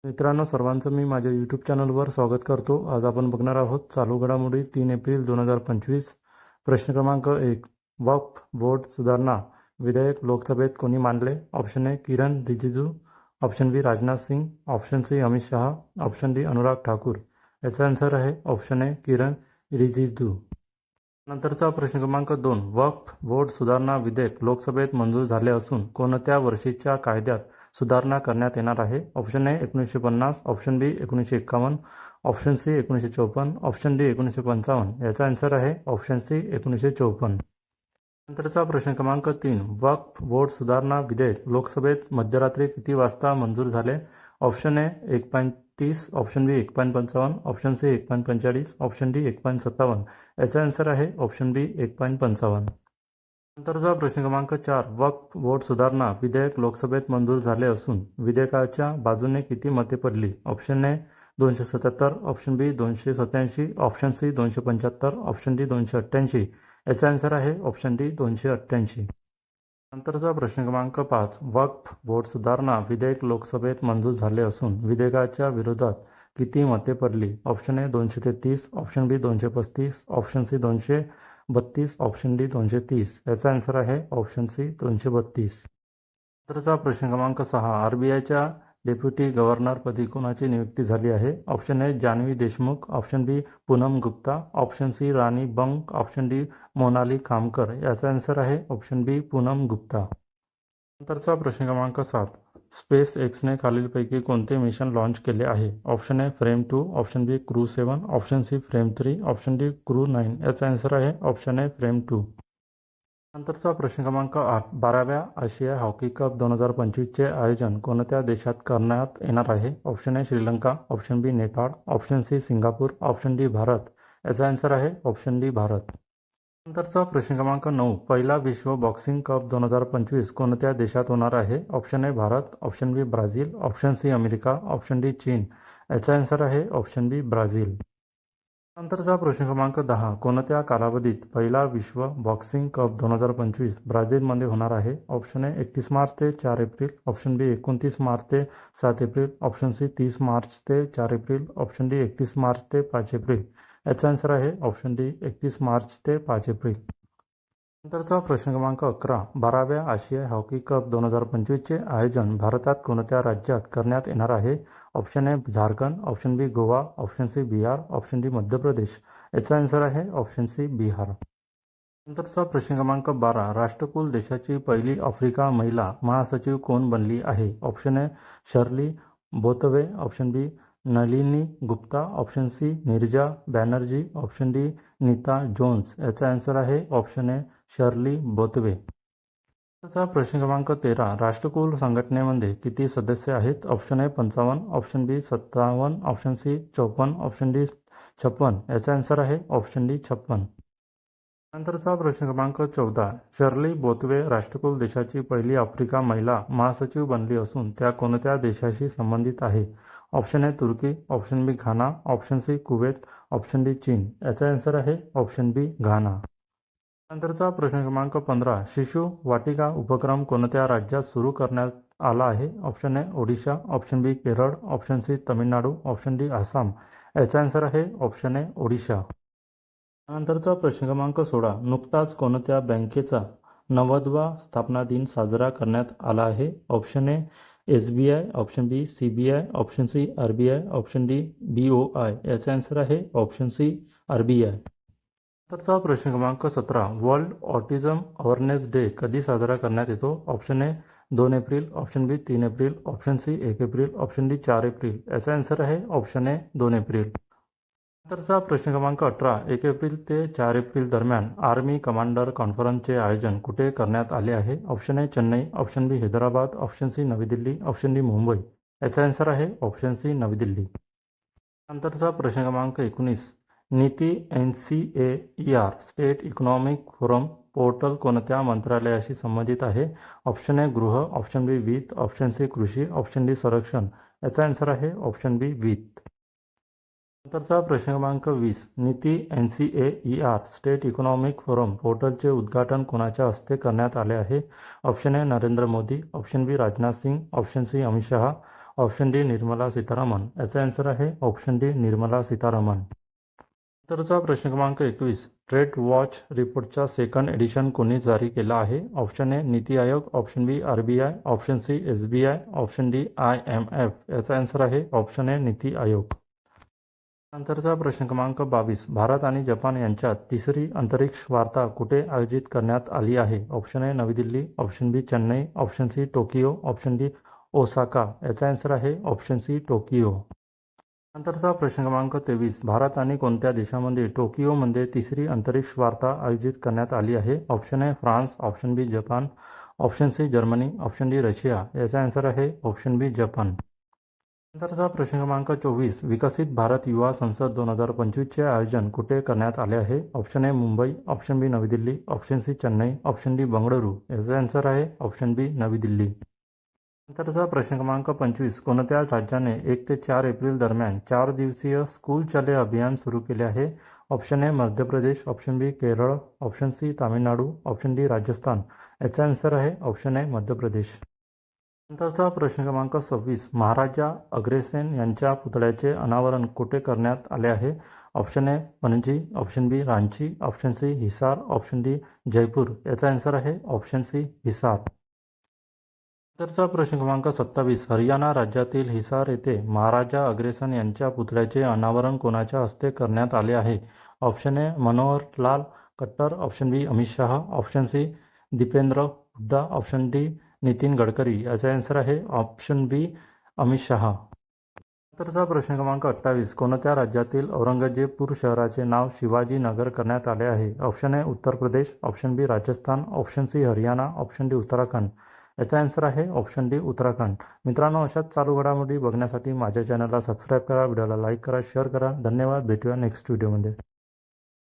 मित्रांनो, सर्वांचं मी माझ्या यूट्यूब चॅनलवर स्वागत करतो. आज आपण बघणार आहोत चालू घडामोडी 3 एप्रिल 2025. प्रश्न क्रमांक 1. वक्फ बोर्ड सुधारणा विधेयक लोकसभेत कोणी मांडले? Option A Kiren Rijiju, option B Rajnath Singh, option C Amit Shah, option D Anurag Thakur. याचा आन्सर आहे ऑप्शन ए किरण रिजिजू. नंतरचा प्रश्न क्रमांक 2. वक्फ बोर्ड सुधारणा विधेयक लोकसभेत मंजूर झाले असून कोणत्या वर्षीच्या कायद्यात सुधारणा करण्यात येणार आहे? Option A 1950, option B 1951, option C 1954, option D 1955. याचा आन्सर आहे ऑप्शन सी 1954. नंतरचा प्रश्न क्रमांक 3. वक्फ बोर्ड सुधारणा विधेयक लोकसभेत मध्यरात्री किती वाजता मंजूर झाले? Option A 1.30, option B 1.55, option C 1.45, option D 1.57. याचा आन्सर आहे ऑप्शन बी 1.55. नंतरचा प्रश्न क्रमांक 4. वक्फ बोर्ड सुधारणा विधेयक लोकसभेत मंजूर झाले असून विधेयकाच्या बाजूने किती मते पडली? Option A 277, option B 287, option C 275, option D 288. याचा आन्सर आहे ऑप्शन डी 288. नंतरचा प्रश्न क्रमांक 5. वक्फ बोर्ड सुधारणा विधेयक लोकसभेत मंजूर झाले असून विधेयकाच्या विरोधात किती मते पडली? Option A 233, option B 235, option C 232, option D 230. याचा आन्सर आहे ऑप्शन सी 232. नंतरचा प्रश्न क्रमांक 6. आरबीआयच्या डेप्युटी गव्हर्नरपदी कोणाची नियुक्ती झाली आहे? Option A Janhavi Deshmukh, option B Poonam Gupta, option C Rani Bang, option D Monali Khamkar. याचा आन्सर आहे ऑप्शन बी पूनम गुप्ता. नंतरचा प्रश्न क्रमांक 7. स्पेस एक्सने खालीलपैकी कोणते मिशन लॉन्च केले आहे? Option A Fram 2, option B crew 7, option C Fram 3, option D crew 9. याचा आन्सर आहे ऑप्शन ए फ्रेम 2. नंतरचा प्रश्न क्रमांक 8. 12व्या आशिया हॉकी कप 2025चे आयोजन कोणत्या देशात करण्यात येणार आहे? Option A Sri Lanka, option B Nepal, option C Singapore, option D Bharat. याचा आन्सर आहे ऑप्शन डी भारत. नंतरचा प्रश्न क्रमांक 9. पहिला विश्व बॉक्सिंग कप 2025 कोणत्या देशात होणार आहे? Option A Bharat, option B Brazil, option C America, option D चीन. याचा आन्सर आहे ऑप्शन बी ब्राझील. नंतरचा प्रश्न क्रमांक 10. कोणत्या कालावधीत पहिला विश्व बॉक्सिंग कप 2025 ब्राझीलमध्ये होणार आहे? ऑप्शन ए 31 मार्च ते 4 एप्रिल, ऑप्शन बी 29 मार्च ते 7 एप्रिल, ऑप्शन सी 30 मार्च ते 4 एप्रिल, ऑप्शन डी 31 मार्च ते 5 एप्रिल. याचा आन्सर आहे ऑप्शन डी 31 मार्च ते 5 एप्रिल. नंतरचा प्रश्न क्रमांक 11. 12व्या आशिया हॉकी कप 2025चे आयोजन भारतात कोणत्या राज्यात करण्यात येणार आहे? Option A Jharkhand, option B Goa, option C Bihar, option D Madhya Pradesh. याचा आन्सर आहे ऑप्शन सी बिहार. नंतरचा प्रश्न क्रमांक 12. राष्ट्रकुल देशाची पहिली आफ्रिका महिला महासचिव कोण बनली आहे? Option A Shirley Botchwey, option B Nalini Gupta, option C Neeraja Banerjee, option D Neeta Jones. याचा आन्सर आहे ऑप्शन ए शर्ली बोतवे. त्याचा प्रश्न क्रमांक 13. राष्ट्रकुल संघटनेमध्ये किती सदस्य आहेत? Option A 55, option B 57, option C 54, option D 56. याचा आन्सर आहे ऑप्शन डी 56. नंतरचा प्रश्न क्रमांक 14. शर्ली बोतवे राष्ट्रकुल देशाची पहिली आफ्रिका महिला महासचिव बनली असून त्या कोणत्या देशाशी संबंधित आहे? ऑप्शन ए तुर्की, option B Ghana, option C Kuwait, option D चीन. याचा आन्सर आहे ऑप्शन बी घाना. नंतरचा प्रश्न क्रमांक 15. शिशु वाटिका उपक्रम कोणत्या राज्यात सुरू करण्यात आला आहे? Option A Odisha, option B Kerala, option C Tamil Nadu, option D Assam. याचा आन्सर आहे ऑप्शन ए ओडिशा. नंतरचा प्रश्न क्रमांक 16. नुकताच कोणत्या बँकेचा 90वा स्थापना दिन साजरा करण्यात आला आहे? Option A SBI, option B CBI, option C RBI, option D BOI. याचा आन्सर आहे ऑप्शन सी RBI. नंतरचा प्रश्न क्रमांक 17. वर्ल्ड ऑटिझम अवेअरनेस डे कधी साजरा करण्यात येतो? Option A 2 April, option B 3 April, option C 1 April, option D 4 April. याचा आन्सर आहे ऑप्शन ए 2 एप्रिल. नंतरचा प्रश्न क्रमांक 18. 1 एप्रिल ते 4 एप्रिल दरम्यान आर्मी कमांडर कॉन्फरन्सचे आयोजन कुठे करण्यात आले आहे? Option A Chennai, option B Hyderabad, option C नवी दिल्ली, ऑप्शन डी मुंबई. याचा आन्सर आहे ऑप्शन सी नवी दिल्ली. नंतरचा प्रश्न क्रमांक 19. नीती NCAER state economic forum portal कोणत्या मंत्रालयाशी संबंधित आहे? ऑप्शन ए गृह, ऑप्शन बी वित्त, ऑप्शन सी कृषी, ऑप्शन डी संरक्षण. याचा आन्सर आहे ऑप्शन बी वित्त. नंतरचा प्रश्न क्रमांक 20. NITI NCAER state economic forum पोर्टलचे उद्घाटन कोणाच्या हस्ते करण्यात आले आहे? Option A Narendra Modi, option B Rajnath Singh, option C Amit Shah, option D Nirmala Sitharaman. याचा आन्सर आहे ऑप्शन डी निर्मला सीतारामन. नंतरचा प्रश्न क्रमांक 21. ट्रेड वॉच रिपोर्टचा सेकंड एडिशन कोणी जारी केला आहे? Option A NITI Aayog, option B RBI, option C SBI, option D IMF. याचा आन्सर आहे ऑप्शन ए नीती आयोग. नंतरचा प्रश्न क्रमांक 22. भारत आणि जपान यांच्यात तिसरी अंतरिक्ष वार्ता कुठे आयोजित करण्यात आली आहे? Option A Navi Delhi, option B Chennai, option C Tokyo, option D Osaka. याचा आन्सर आहे ऑप्शन सी टोकियो. नंतरचा प्रश्न क्रमांक 23. भारत आणि कोणत्या देशामध्ये टोकियोमध्ये तिसरी अंतरिक्ष वार्ता आयोजित करण्यात आली आहे? Option A France, option B Japan, option C Germany, option D Russia. याचा आन्सर आहे ऑप्शन बी जपान. नंतरचा प्रश्न क्रमांक 24. विकसित भारत युवा संसद 2025चे आयोजन कुठे करण्यात आले आहे? Option A Mumbai, option B नवी Delhi, option C Chennai, option D Bengaluru. याचा आन्सर आहे ऑप्शन बी नवी दिल्ली. नंतरचा प्रश्न क्रमांक 25. कोणत्या राज्याने 1 ते 4 एप्रिल दरम्यान 4 दिवसीय स्कूल चले अभियान सुरू केले आहे? Option A Madhya Pradesh, option B Kerala, option C Tamil Nadu, option D Rajasthan. याचा आन्सर आहे ऑप्शन ए मध्य प्रदेश. नंतरचा प्रश्न क्रमांक 26. महाराजा अग्रसेन यांच्या पुतळ्याचे अनावरण कुठे करण्यात आले आहे? Option A Panaji, option B Ranchi, option C Hisar, option D Jaipur. याचा आन्सर आहे ऑप्शन सी हिसार. नंतरचा प्रश्न क्रमांक 27. हरियाणा राज्यातील हिसार येथे महाराजा अग्रसेन यांच्या पुतळ्याचे अनावरण कोणाच्या हस्ते करण्यात आले आहे? Option A Manohar Lal Khattar, option B Amit Shah, option C Deepender Hooda, option D Nitin Gadkari. याचा आन्सर आहे ऑप्शन बी अमित शहा. नंतरचा प्रश्न क्रमांक 28. कोणत्या राज्यातील औरंगजेबपूर शहराचे नाव शिवाजी नगर करण्यात आले आहे? Option A Uttar Pradesh, option B Rajasthan, option C Haryana, option D Uttarakhand. याचा आन्सर आहे ऑप्शन डी उत्तराखंड. मित्रांनो, अशाच चालू घडामोडी बघण्यासाठी माझ्या चॅनलला सबस्क्राईब करा, व्हिडिओला लाईक करा, शेअर करा. धन्यवाद. भेटूया नेक्स्ट व्हिडिओमध्ये.